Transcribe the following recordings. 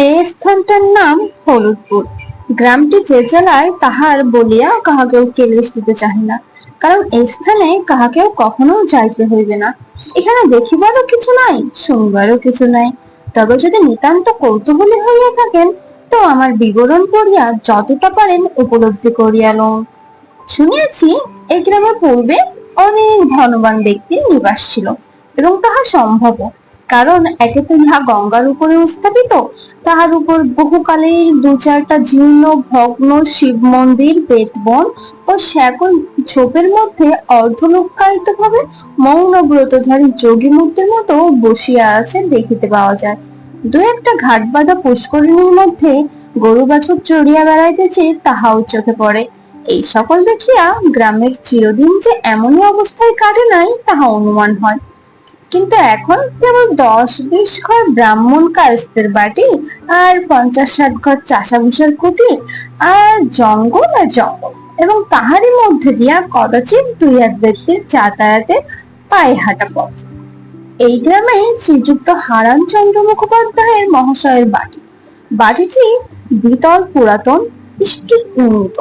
এই স্থানটার নাম হলুদপুর। গ্রামটি যে জেলায় তাহার বলিয়া কাহাকেও কেলেশ দিতে চাহে না, কারণ এই স্থানে কাহাকেও কখনো যাইতে হইবে না। এখানে দেখিবারও কিছু নাই, শুনিবারও কিছু নাই। তবে যদি নিতান্ত কৌতূহলী হইয়া থাকেন, তো আমার বিবরণ পড়িয়া যতটা পারেন উপলব্ধি করিয়া লন। শুনিয়াছি এই গ্রামে পূর্বে অনেক ধনবান ব্যক্তির নিবাস ছিল, এবং তাহা সম্ভব, কারণ একে তো ইহা গঙ্গার উপরে স্থাপিত, তাহার উপর বহুকালের দু চারটা জীর্ণ ভগ্ন শিব মন্দির, বেতবন ও শ্যাকল ঝোপের মধ্যে অর্ধলোকায়িত ভাবে মৌন ব্রতধারী যোগী মূর্তির মতো বসিয়া আছে দেখিতে পাওয়া যায়। দু একটা ঘাট বাঁধা পুষ্করিণীর মধ্যে গরু বাছুর চড়িয়া বেড়াইতেছে তাহাও চোখে পড়ে। এই সকল দেখিয়া গ্রামের চিরদিন যে এমনই অবস্থায় কাটে নাই তাহা অনুমান হয়। কিন্তু এখন কেবল 10-20 ঘর ব্রাহ্মণ কায়স্থের বাটি, আর 50-60 ঘর চাষাভুষার কুটির, আর জঙ্গল আর জঙ্গল, এবং তাহারই মধ্যে দিয়া কদাচিৎ দুই এক ব্যক্তির যাতায়াতের পায়ে হাঁটা পথ। এই গ্রামে শ্রীযুক্ত হারান চন্দ্র মুখোপাধ্যায়ের মহাশয়ের বাটি। বাটিটি দ্বিতল পুরাতন, ইষ্টিক নির্মিত।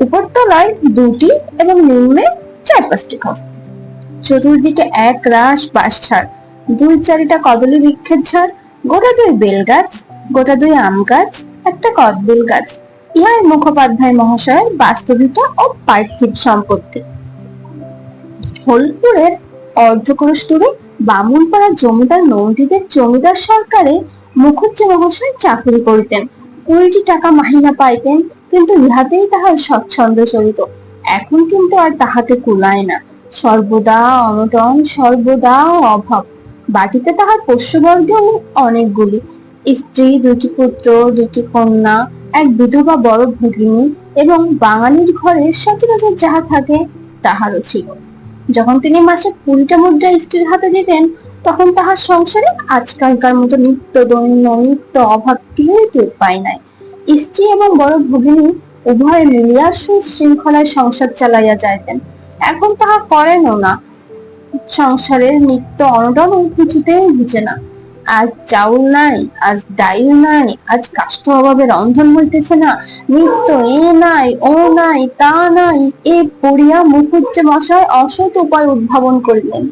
উপরতলায় দুটি এবং নিম্নে 4-5টি ঘর। চতুর্দিকে এক রাশ বাঁশ ঝাড়, দুই চারিটা কদলী বৃক্ষের ঝাড়, গোটা দুই বেল গাছ, গোটা দুই আম গাছ, একটা কদবেল গাছ। ইহাই মুখোপাধ্যায় মহাশয়ের বাস্তবিকতা ও পার্থিব সম্পত্তি। হলপুরের অর্ধক্রোশ দূরে বামুনপাড়ার জমিদার নন্দীদের জমিদার সরকারে মুখুজ্জে মহাশয় চাকরি করিতেন। 20টি টাকা মাহিনা পাইতেন, কিন্তু ইহাতেই তাহার স্বচ্ছন্দ চলিত। এখন কিন্তু আর তাহাতে কুলায় না। সর্বদা অনটন, সর্বদা অভাব। বাটিতে তাহার পোষ্যবর্গ অনেকগুলি, স্ত্রী, 2টি পুত্র, 2টি কন্যা, এক বিধবা বড় ভগিনী, এবং বাঙালির ঘরে সচরাচর যাহা থাকে তাহারও ছিল। যখন তিনি মাসে 20টা মুদ্রা স্ত্রীর হাতে দিতেন, তখন তাহার সংসারে আজকালকার মতো নিত্য দৈন্য নিত্য অভাব কেউই টের পায় নাই। স্ত্রী এবং বড় ভগিনী উভয় মিলিয়া সুশৃঙ্খলায় সংসার চালাইয়া যাইতেন। এখন তাহা করেনও না। সংসারের নিত্য অনটন কিছুতেই ঘুচে না। আজ চাউল নাই, আজ ডাইল নাই, আজ কাষ্ঠ অভাবে রন্ধন হইতেছে না, নিত্য এ নাই ও নাই তা নাই, এ পড়িয়া মুখুজ্জে মশাই অসৎ উপায় উদ্ভাবন করিলেন,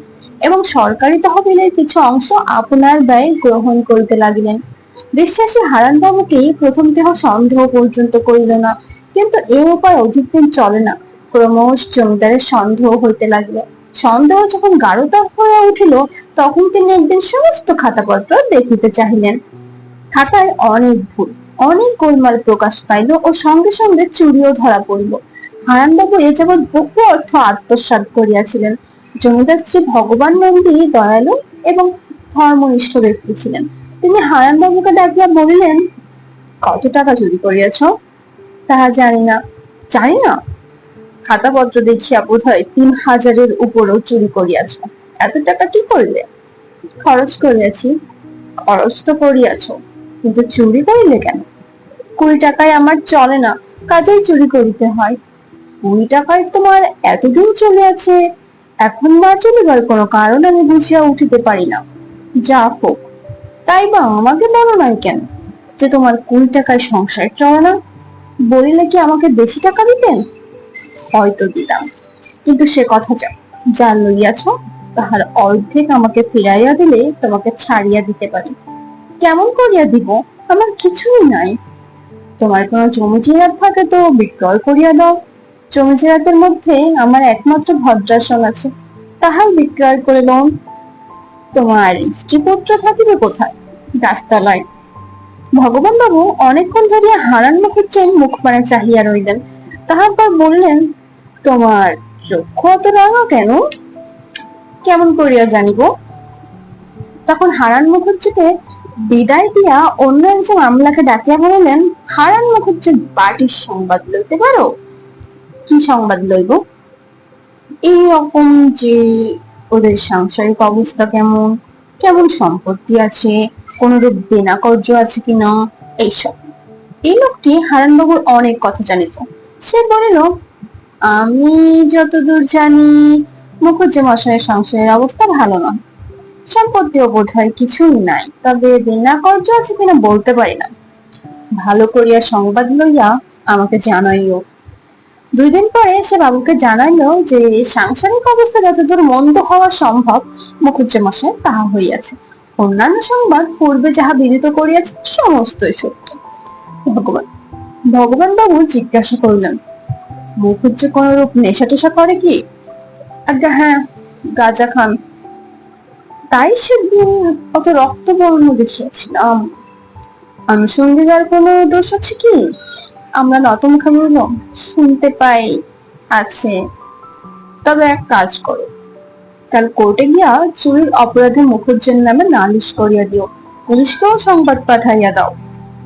এবং সরকারি তহবিলের কিছু অংশ আপনার ব্যয় গ্রহণ করিতে লাগিলেন। বিশ্বাসী হারান বাবুকেই প্রথম দেহ সন্দেহ পর্যন্ত করিল না, কিন্তু এ উপায় অধিক দিন চলে না। ক্রমশ জমিদারের সন্দেহ হইতে লাগিল। সন্দেহ যখন গাঢ়তর হইয়া উঠিল, তখন তিনি একদিন সমস্ত খাতাপত্র দেখিতে চাহিলেন। খাতায় অনেক ভুল, অনেক গোলমাল প্রকাশ পাইল, ও সঙ্গে সঙ্গে চুরিও ধরা পড়িল। হারানবাবু এ যাবৎ বহু অর্থ আত্মসাৎ করিয়াছিলেন। জমিদার শ্রী ভগবান নন্দী দয়ালু এবং ধর্মনিষ্ঠ ব্যক্তি ছিলেন। তিনি হারানবাবুকে ডাকিয়া বলিলেন, কত টাকা চুরি করিয়াছ? তাহা জানি না। জানি না? খাতাপত্র দেখিয়া বোধ হয় 3000-এর উপরও চুরি করিয়াছ। এত টাকা কি করলে? খরচ করিয়াছি। খরচ তো করিয়াছ, কিন্তু চুরি করিলে কেন? 20 টাকায় আমার চলে না, কাজেই চুরি করিতে হয়। 20 টাকায় তোমার এতদিন চলিয়াছে, এখন না চলিবার কোনো কারণ আমি বুঝিয়া উঠিতে পারি না। যা হোক, তাই বা আমাকে বলো নাই কেন যে তোমার 20 টাকায় সংসার চলে না? বলিলে কি আমাকে বেশি টাকা দিতেন? হয়তো দিতাম, কিন্তু সে কথা যাও। যা লইয়াছ তাহার অর্ধেক আমাকে ফিরাইয়া দিলে তোমাকে ছাড়িয়া দিতে পারি। কেমন করিয়া দিব? আমার কিছুই নাই। তোমার কোনো জমি জিরাত থাকে তো বিক্রয় করিয়া দাও। জমি জিরাতের মধ্যে আমার একমাত্র ভদ্রাসন আছে, তাহাই বিক্রয় করে লও। তোমার স্ত্রী পুত্র থাকিবে কোথায়? গাছতলায়। ভগবান বাবু অনেকক্ষণ ধরিয়া হারান মুখুজ্জের মুখপানে চাহিয়া রইলেন। তারপর বললেন, তোমার চক্ষু অত রাঙা কেন? কেমন করিয়া জানিব? তখন হারান মুখুজ্জেকে বিদায় দিয়া অন্য একজন আমলাকে ডাকিয়া বলিলেন, হারান মুখুজ্জের বাটির সংবাদ লইতে পারো? কি সংবাদ লইব? এইরকম যে ওদের সাংসারিক অবস্থা কেমন, কেমন সম্পত্তি আছে, কোনরূপ দেনা কর্য আছে কিনা, এইসব। এই লোকটি হারানবাবুর অনেক কথা জানিত। সে বলিল, আমি যতদূর জানি মুখুজ্জে মশাইয়ের সংসারের অবস্থা ভালো নয়। সম্পত্তিও বোধ হয় কিছুই নাই, তবে দেনা কর্য আছে কিনা বলতে পারি না। ভালো করিয়া সংবাদ লইয়া আমাকে জানাইও। 2 দিন পরে সে বাবুকে জানাইল যে সাংসারিক অবস্থা যতদূর মন্দ হওয়া সম্ভব মুখুজ্জেমশায় তাহা হইয়াছে। অন্যান্য সংবাদ পূর্বে যাহা বিদিত করিয়াছে সমস্তই সত্য। ভগবান ভগবান বাবু জিজ্ঞাসা করিলেন, মুখুজ্জে কোন রূপ নেশা টেশা করে কি? আজ্ঞা হ্যাঁ, গাঁজা খান। তাই সেদিন অত রক্তবর্ণ দেখিয়াছিলাম। আনুষঙ্গিকার কোনো দোষ আছে কি? আমরা নতমুখে বললাম, শুনতে পাই আছে। তবে এক কাজ করো, কাল কোর্টে গিয়া চুরির অপরাধে মুখুজ্জের নামে নালিশ করিয়া দিও, পুলিশকেও সংবাদ পাঠাইয়া দাও।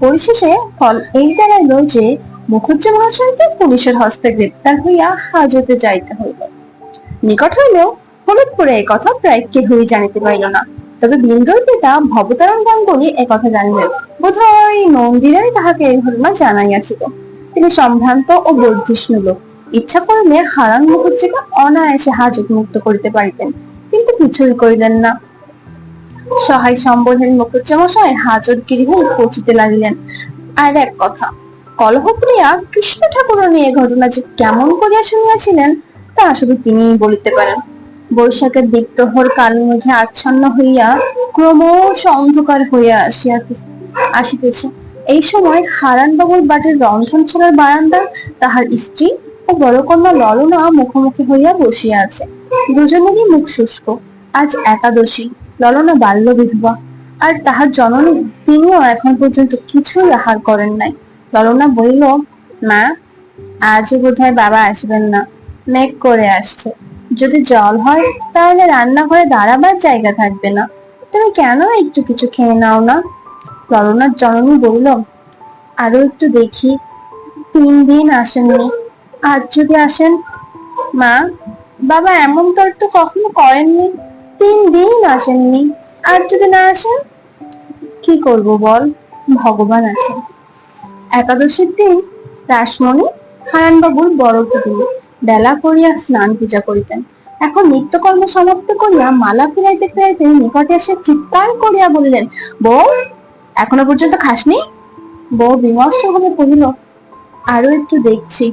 পরিশেষে ফল এই দাঁড়াইল যে মুখুজ্জে মহাশয়কে পুলিশের হস্তে গ্রেপ্তার হইয়া হাজতে যাইতে হইল। নিকট হইলেও হলুদপুরে এই কথা প্রায় কেহই জানিতে পারিল না। তবে বিন্দুর পিতা ভবতারণ গাঙ্গুলি একথা জানিলেন। বোধ হয় নন্দিরাই তাহাকে এই ঘটনা জানাইয়াছিল। তিনি সম্ভ্রান্ত ও বর্ধিষ্ণু লোক, ইচ্ছা করিলে হারান মুখুজ্জেকে অনায়াসে হাজত মুক্ত করিতে পারিতেন, কিন্তু কিছুই করিলেন না। সহায় সম্বলহীন মুখুজ্জেমশায় হাজত গৃহে পচিতে লাগিলেন। আর এক কথা, কলহপ্রিয়া কৃষ্ণ ঠাকুর নিয়ে ঘটনা যে কেমন করিয়া শুনিয়াছিলেন তা শুধু তিনিই বলিতে পারেন। বৈশাখের দিকপ্রহর কালের মধ্যে আচ্ছন্ন হইয়া ক্রমশ অন্ধকার হইয়া আসিতেছে। এই সময় হারান বাবুর বাড়ির রন্ধনশালার বারান্দা তাহার স্ত্রী ও বড় কন্যা ললনা মুখোমুখি হইয়া বসিয়া আছে। দুজনেরই মুখ শুষ্ক। আজ একাদশী, ললনা বাল্য বিধবা, আর তাহার জননী তিনিও এখন পর্যন্ত কিছুই আহার করেন নাই। ললনা বলিল, মা, আজও বোধহয় বাবা আসবেন না, মেঘ করে আসছে। যদি জল হয় তাহলে রান্নাঘরে দাঁড়াবার জায়গা থাকবে না। তুমি কেন একটু কিছু খেয়ে নাও না? ললনার জননী বলল, আরো একটু দেখি, 3 দিন আসেননি, আজ যদি আসেন। মা, বাবা এমন তো কখনো করেননি, 3 দিন আসেননি, আর যদি না আসেন? কি করব বল, ভগবান আছেন। একাদশীর দিন রাসমণি হারানবাবুর বড় পুতুল বেলা করিয়া স্নান পূজা করিতেন। এখন নিত্যকর্ম সমাপ্ত করিয়া মালা ফিরাইতে ফিরাইতে নিকটে এসে চিৎকার করিয়া বলিলেন, বউ, এখনো পর্যন্ত খাসনি? বউ বিমর্ষ ভাবে কহিল, আরো একটু দেখছি।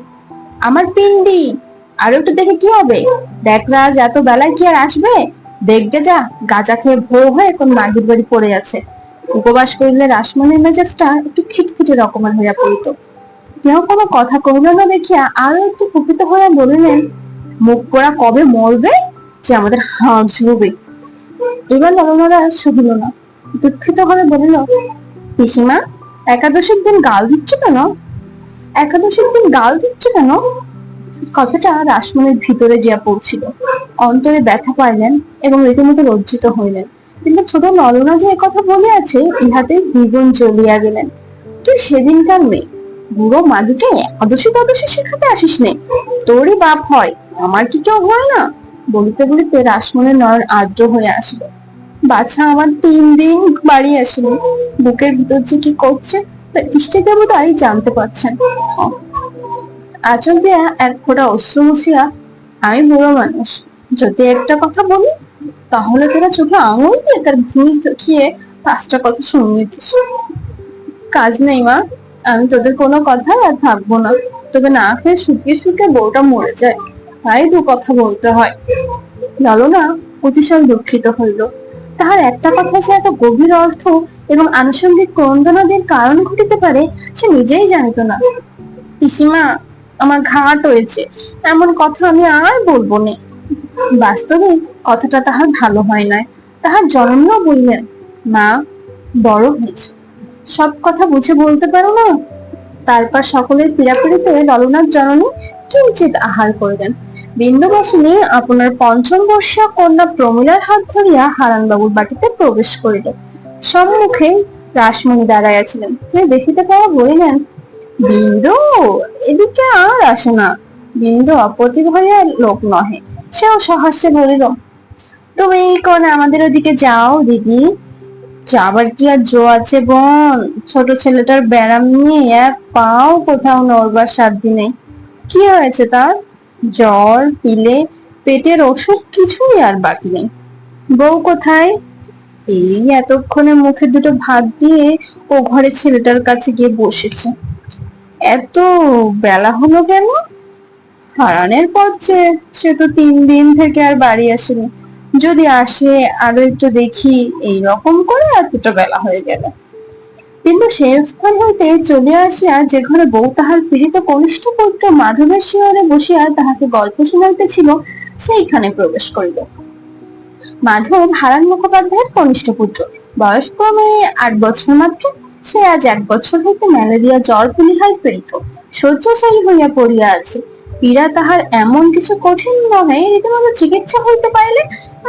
আমার পিন্ডি, আরো একটু দেখে কি হবে? দেখ রাজ, এত বেলায় কি আর আসবে? দেখবে যা, গাঁজা খেয়ে ভোর হয়ে কোন মাগির বাড়ি পড়ে আছে। উপবাস করিলে রাসমণির মেজাজটা একটু খিটখিটে রকমের হইয়া পড়িত। কেউ কোনো কথা কহিল না দেখিয়া আরো একটু কুপিত হইয়া বলিলেন, মুখ পোড়া কবে মরবে যে আমাদের হাঁস ছুড়বে। এবার ললনারা সহিল না, দুঃখিত হয়ে বলিল, পিসিমা, একাদশীর দিন গাল দিচ্ছ কেন? একাদশীর দিন গাল দিচ্ছ কেন? কথাটা রাসমণির ভিতরে গিয়া পৌঁছিল। অন্তরে ব্যথা পাইলেন এবং রীতিমতো লজ্জিত হইলেন। কিন্তু ছোট ললনা যে একথা বলিয়াছে ইহাতে দ্বিগুণ জ্বলিয়া গেলেন। তুই সেদিনকার মেয়ে, বুড়ো মাগিকে একাদশী দ্বাদশী শেখাতে আসিস নে, তোরই বাপ হয়, আমার কি কেউ হয় না? বলিতে বলিতে রাসমণির নয়ন আর্দ্র হয়ে আসলো। বাছা আমার 3 দিন বাড়ি আসেনি, বুকের ভিতর যে কি করছে তা ইষ্ট দেবতাই জানতে পারছেন। আচল দিয়া এক ফোঁটা অশ্রু মুছিয়া, আমি বুড়ো মানুষ, যদি একটা কথা বলি তাহলে তোরা চোখে আঙুল দিয়ে তার ভুল দেখিয়ে 5টা কথা শুনিয়ে দিস। কাজ নেই মা, আমি তোদের কোনো কথাই আর থাকবো না। তবে না খেয়ে শুকিয়ে শুকিয়ে বউটা মরে যায়, তাই 2 কথা বলতে হয়। ললনা অতিশয় দুঃখিত হইল। তাহার একটা কথা যে এত গভীর অর্থ এবং আনুষঙ্গিক ক্রন্দনাদির কারণ ঘটিতে পারে সে নিজেই জানিত না। পিসিমা, আমার ঘাট হয়েছে, এমন কথা আমি আর বলবো না। বাস্তবিক কথাটা তাহার ভালো হয় নাই। তাহার জননীও বললেন, মা, বড় হয়েছে, সব কথা বুঝে বলতে পারো না। তারপর সকলের পীড়াপিড়িতে ললনার জননী কিঞ্চিত আহার করিলেন। বিন্দুবাসিনী আপনার 5ম বর্ষীয় কন্যা প্রমীলার হাত ধরিয়া হারানবাবুর বাটিতে প্রবেশ করিল। সম্মুখে রাসমণি দাঁড়াইয়াছিলেন। তিনি দেখিতে পাওয়া বলিলেন, বিন্দু, এদিকে আর আসে না। বিন্দু অপ্রতিভয়া লোক নহে, সেও সহাস্যে বলিল, তুমি কোন আমাদের ওদিকে যাও দিদি। যাবার কি আর জো আছে বোন? ছোট ছেলেটার ব্যারাম নিয়ে এক পাও কোথাও নড়বার সাধ্য নেই। কি হয়েছে তার? জ্বর, পিলে, পেটের অসুখ, কিছুই আর বাকি নেই। বউ কোথায়? এই এতক্ষণে মুখে দুটো ভাত দিয়ে ও ঘরে ছেলেটার কাছে গিয়ে বসেছে। এত বেলা হলো কেন? হারানের পর যে সে তো 3 দিন থেকে আর বাড়ি আসেনি। যদি আসে আরো একটু দেখি, এই রকম করে এতটা বেলা হয়ে গেল। কিন্তু সে স্থান হইতে চলিয়া আসিয়া যে ঘরে বউ তাহার পীড়িত কনিষ্ঠ পুত্র মাধবের শিয়রে বসিয়া তাহাকে গল্প শুনাইতেছিল, সেইখানে প্রবেশ করিল। মাধব হারান মুখোপাধ্যায়ের কনিষ্ঠ পুত্র, বয়স ক্রমে 8 বছর মাত্র। সে আজ 1 বছর হইতে ম্যালেরিয়া জ্বর পুলিহায় পীড়িত, শয্যাশায়ী হইয়া পড়িয়া আছে। পীড়া তাহার এমন কিছু কঠিন নহে, রীতিমতো চিকিৎসা হইতে পাইলে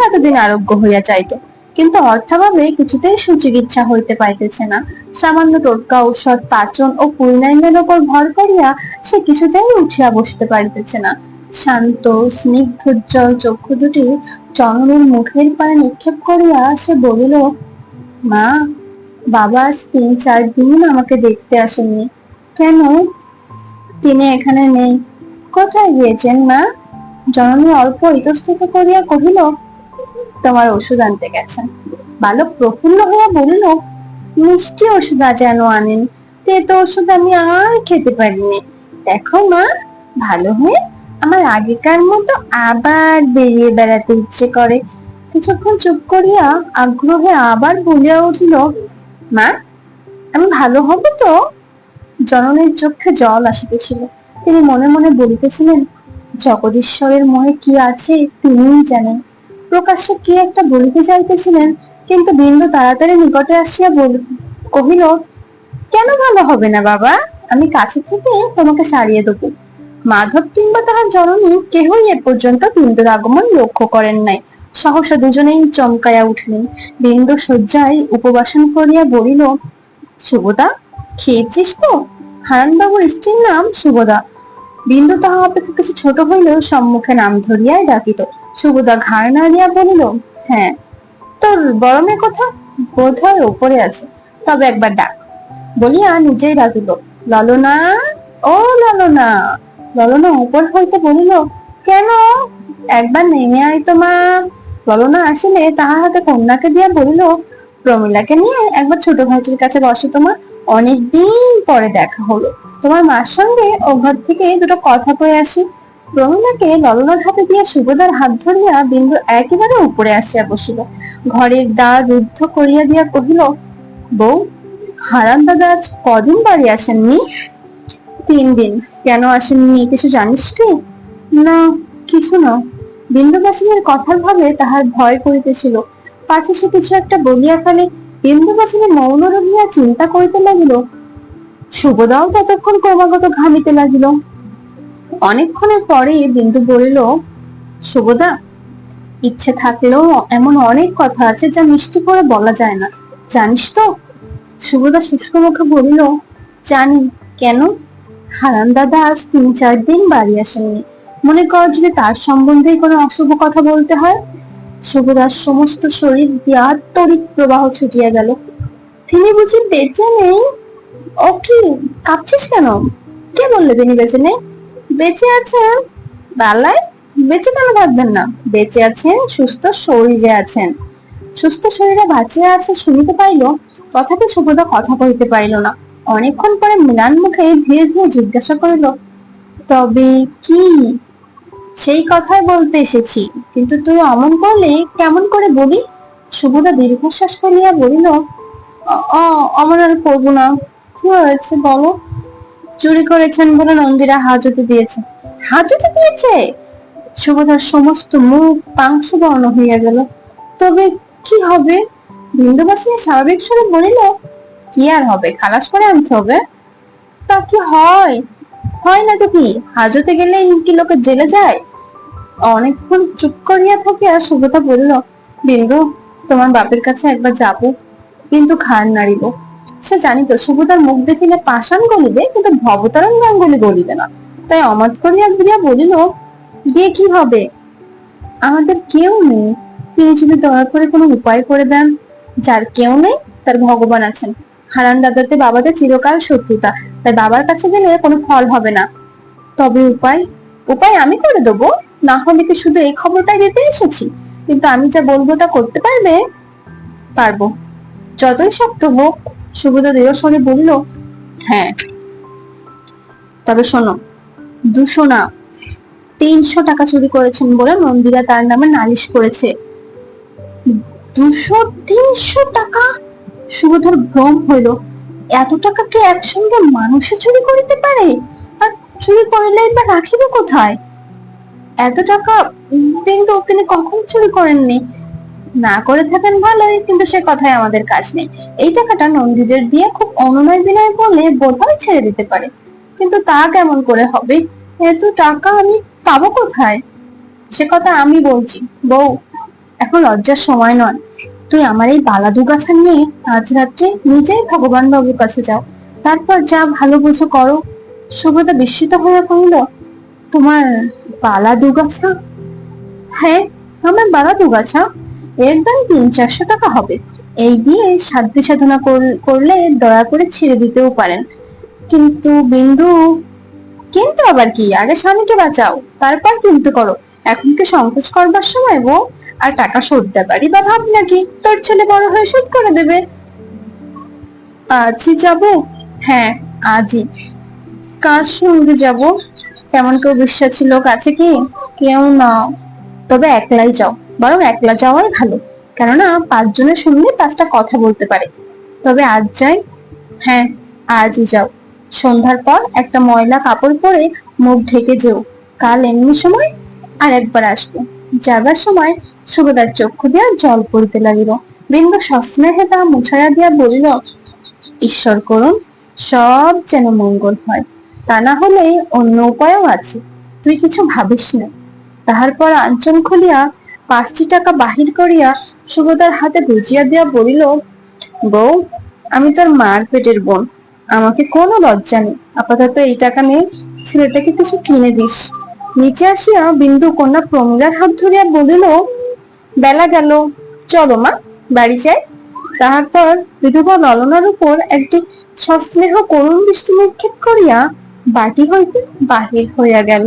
এতদিন আরোগ্য হইয়া যাইত, কিন্তু অর্থাভাবে কিছুতেই সুচিকিৎসা হইতে পাইতেছে না। সামান্য টোটকা ঔষধ, পাচন ও কুইনাইনের উপর ভর করিয়া সে কিছুতেই উঠিয়া বসতে পারিতেছে না। শান্ত স্নিগ্ধোজ্জ্বল চক্ষু দুটি জননীর মুখের পানে নিক্ষেপ করিয়া সে বলিল, মা, বাবা আজ 3-4 দিন আমাকে দেখতে আসেননি কেন? তিনি এখানে নেই। কোথায় গিয়েছেন মা? জননী অল্প ইতস্তত করিয়া কহিল, তোমার ওষুধ আনতে গেছেন। বালক প্রফুল্ল হইয়া বলিল, মিষ্টি ওষুধ যেন আনেন, তেতো ওষুধ আমি আর খেতে পারিনি। দেখো মা, ভালো হয়ে আমার আগেকার মতো আবার বেরিয়ে বেড়াতে ইচ্ছে করে। কিছুক্ষণ চুপ করিয়া আগ্রহে আবার বলিয়া উঠিল, মা, আমি ভালো হব তো? জননীর চোখে জল আসিতেছিল। তিনি মনে মনে বলিতেছিলেন, জগদীশ্বরের মোহে কি আছে তিনিই জানেন। প্রকাশ্যে কি একটা বলিতে চাইতেছিলেন, কিন্তু বিন্দু তাড়াতাড়ি নিকটে আসিয়া কহিল, কেন ভালো হবে না বাবা? আমি কাছে থেকে তোমাকে সারিয়ে দেবো। মাধব কিংবা তাহার জননী কেহই এ পর্যন্ত বিন্দুর আগমন লক্ষ্য করেন নাই। সহসা দুজনেই চমকাইয়া উঠলেন। বিন্দু শয্যায় উপবাসন করিয়া বলিল, সুভদা, খেয়েছিস তো? হারানবাবুর স্ত্রীর নাম সুভদা। বিন্দু তাহা অপেক্ষা কিছু ছোট হইলেও সম্মুখে নাম ধরিয়াই ডাকিত। সুভদা ঘাড় নাড়িয়া বলিল, হ্যাঁ। তোর বড় মেয়ে কোথা? বোধ হয় ওপরে আছে, তবে একবার ডাক। বলিয়া নিজেই ডাকিল, ললনা, ও ললনা। ললনা উপর হইতে বলিল, কেন? একবার নেমে আয় তো মা। ললনা আসিলে তাহার হাতে কন্যাকে দিয়া বলিল, প্রমীলাকে নিয়ে একবার ছোট ভাইটির কাছে বসে তোমা, অনেকদিন পরে দেখা হলো। তোমার মার সঙ্গে ও ঘর থেকে দুটো কথা কয়ে আসি। প্রমীলাকে ললনার হাতে দিয়ে সুভদার হাত ধরিয়া বিন্দু একেবারে উপরে আসিয়া বসিল। ঘরের দ্বার রুদ্ধ করিয়া দিয়া কহিল, বউ, হারান দাদা আজ কদিন বাড়ি আসেননি? 3 দিন। কেন আসেননি কিছু জানিস কি? না, কিছু না। বিন্দুবাসিনীর কথার ভাবে তাহার ভয় করিতেছিল, পাছে সে কিছু একটা বলিয়া ফেলে। বিন্দুবাসিনী মৌন রহিয়া চিন্তা করিতে লাগিল। সুভদাও ততক্ষণ ক্রমাগত ঘামিতে লাগিল। অনেকক্ষণের পরে বিন্দু বলিল, সুভদা, ইচ্ছে থাকলেও এমন অনেক কথা আছে যা মিষ্টি করে বলা যায় না, জানিস তো? সুভদা শুষ্ক মুখে বলিল, জানি। কেন? হারান দাদা আজ 3-4 দিন বাড়ি আসেননি। মনে কর যদি তার সম্বন্ধে কোনো অশুভ কথা বলতে হয়। সুভদার সমস্ত শরীর দিয়া তড়িৎ প্রবাহ ছুটিয়া গেল। তিনি বুঝি বেঁচে নেই? ও কি, কাঁপছিস কেন? কে বললে তিনি বেঁচে নেই? বেঁচে আছেন। বালায়, বেঁচে কেন থাকবেন না? বেঁচে আছেন, সুস্থ শরীরে আছেন। সুস্থ শরীরে বাঁচিয়া আছে শুনিতে পাইল, তথাপি সুভদা কথা কহিতে পারিল না। অনেকক্ষণ পরে ম্লান মুখে ধীরে ধীরে জিজ্ঞাসা করিল, তবে কি? সেই কথাই বলতে এসেছি, কিন্তু তুই অমন করলে কেমন করে বলি? সুভদা দীর্ঘশ্বাস ফেলিয়া বলিল, অমন আর করবো না। কি হয়েছে বলো? চুরি করেছেন বলে নন্দীরা হাজতে দিয়েছে। হাজতে দিয়েছে? সুভদার সমস্ত মুখ পাংশু বর্ণ হইয়া গেল। তবে কি হবে? বিন্দুবাসিনী স্বাভাবিক স্বরে বলিল, কি আর হবে, খালাস করে আনতে হবে। তা কি হয়? হয় না তো কি, হাজতে গেলে কি লোকে জেলে যায়? অনেকক্ষণ চুপ করিয়া থাকিয়া সুভদা বলিল, বিন্দু, তোমার বাপের কাছে একবার যাব। বিন্দু ঘাড় নাড়িল। সে জানিত সুভদার মুখ দেখিলে পাষাণ গলিবে, কিন্তু ভবতারণ গাঙ্গুলি গলিবে না। তাই অমাত করিয়া দিয়া বলিল, গিয়ে কি হবে? আমাদের কেউ নেই, তিনি যদি দয়া করে কোনো উপায় করে দেন। যার কেউ নেই তার ভগবান আছেন। হারান দাদাতে বাবাতে চিরকাল শত্রুতা, তাই বাবার কাছে গেলে কোনো ফল হবে না। তবে উপায়? উপায় আমি করে দেবো। না হলে কি শুধু এই খবরটাই দিতে এসেছি? কিন্তু আমি যা বলবো তা করতে পারবে? পারবো, যতই শক্ত হোক। সুবোধা দৃঢ় স্বরে বলল, হ্যাঁ, তবে শোনো, 200 না, 300 টাকা চুরি করেছেন বলে মন্দিরা তার নামে নালিশ করেছে। 200-300 টাকা? সুবোধার ভ্রম হইল। এত টাকা কি একসঙ্গে মানুষে চুরি করিতে পারে? আর চুরি করলে বা রাখিবে কোথায় এত টাকা? কিন্তু তিনি কখন চুরি করেননি। না করে থাকেন ভালোই, কিন্তু সে কথায় আমাদের কাজ নেই। এই টাকাটা নন্দীদের দিয়ে খুব অনুনয় বিনয় করলে বোধহয় ছেড়ে দিতে পারে, কিন্তু তা কেমন করে হবে? এত টাকা আমি পাবো কোথায়? সে কথা আমি বলছি। বউ, এখন লজ্জার সময় নয়। তুই আমার এই বালাদু গাছা নিয়ে আজ রাত্রে নিজেই ভগবান বাবুর কাছে যাও, তারপর যা ভালো বুঝো করো। সুবোধা বিস্মিত হয়ে কহিল, তোমার বালাদু গাছা? হ্যাঁ, আমার বালাদু গাছা। এর দাম 300-400 টাকা হবে। এই দিয়ে সাধ্য সাধনা করলে দয়া করে ছেড়ে দিতেও পারেন। কিন্তু বিন্দু? কিন্তু আবার কি? আগে স্বামীকে বাঁচাও, তারপর কিন্তু করো। এখন কি সংকোচ করবার সময় বউ? আর টাকা শোধ দেবারই বা ভাব নাকি? তোর ছেলে বড় হয়ে শোধ করে দেবে। আজই যাব? হ্যাঁ, আজই। কার সঙ্গে যাব? তেমন কেউ বিশ্বাসী লোক আছে কি? কেউ না। তবে একলাই যাও, বরং একলা যাওয়াই ভালো। কেননা 5 জনের শুনলে 5টা কথা বলতে পারে। তবে আজ যাই? হ্যাঁ, আজই যাও। সন্ধ্যার পর একটা ময়লা কাপড় পরে মুখ ঢেকে যেও। কাল এমনি সময় আর একবার আসবো। যাবার সময় সুভদ্রার চক্ষু দিয়া জল পড়িতে লাগিল। বিন্দু সস্নেহে তা মুছাইয়া দিয়া বলিল, ঈশ্বর করুন সব যেন মঙ্গল হয়, তা না হলে অন্য উপায়ও আছে, তুই কিছু ভাবিস না। তাহার পর আঁচল খুলিয়া 5টি টাকা বাহির করিয়া সুভদ্রার হাতে বুঝিয়া দিয়া বলিল, বউ, আমি তোর মার পেটের বোন, আমাকে কোনো লজ্জা নেই। আপাতত এই টাকা নিয়ে ছেলেটাকে কিছু কিনে দিস। নিচে আসিয়া বিন্দু কন্যা প্রমীলার হাত ধরিয়া বলিল, বেলা গেল, চলো মা, বাড়ি যাই। তাহার পর বিধবা ললনার উপর একটি সস্নেহ করুণ দৃষ্টি নিক্ষেপ করিয়া বাটি হইতে বাহির হইয়া গেল।